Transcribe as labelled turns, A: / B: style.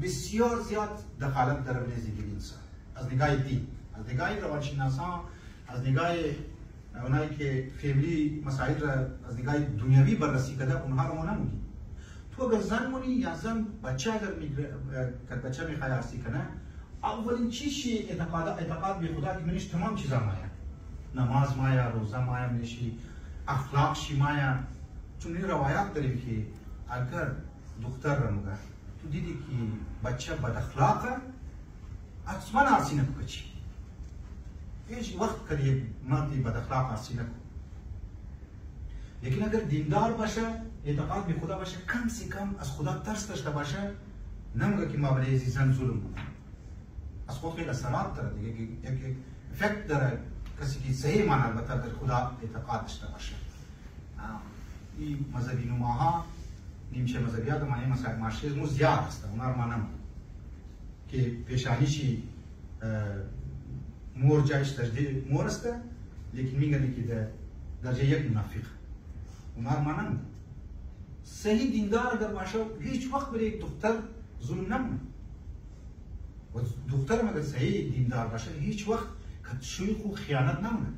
A: بسیار زیاد دخالت در روی زندگی انسان از نگاه دین، از نگاه روانشناسان، از نگاه اونایی که فیملی مسائل را از نگاه دنیوی بررسی کرده اونها رو ما نمونیم. تو اگر زن مونی یا زن بچه اگر بچه میخوای عرضی کنه، اولین چیزی اعتقاد به خدا که منش تمام چیزا مایا، نماز مایا، روزه مایا منشی، اخلاق شی مایا. چون این روایات داریم که اگر دختر را مگه تو دیدی که بچه بد اخلاقه حتما عرضی نکو بچی، هیچ وقت کردی مردی بد اخلاق عرضی نکو. لیکن اگر دیندار باشه، اعتقاد به خدا باشه، کم سے کم از خدا ترس داشته باشه، نمیگه که ما برای زن ظلم کنیم. از خود خیلی اثرات داره دیگه، یک افکت داره کسی که صحیح معنی البته در خدا اعتقاد داشته باشه. این مذهبی نماها نیمچه مذهبیات معنی مسائل مارکسیسم زیاد است. اونا رو مانم که پیشانیشی مور جایش تجدید مور است، لیکن میگن که درجه یک منافق. اونا رو مانم. صحیح دیندار در باشه هیچ وقت برای یک دختر ظلم نمونه. و دختر اگر صحیح دیندار باشه هیچ وقت کتشویق و خیانت نمونه.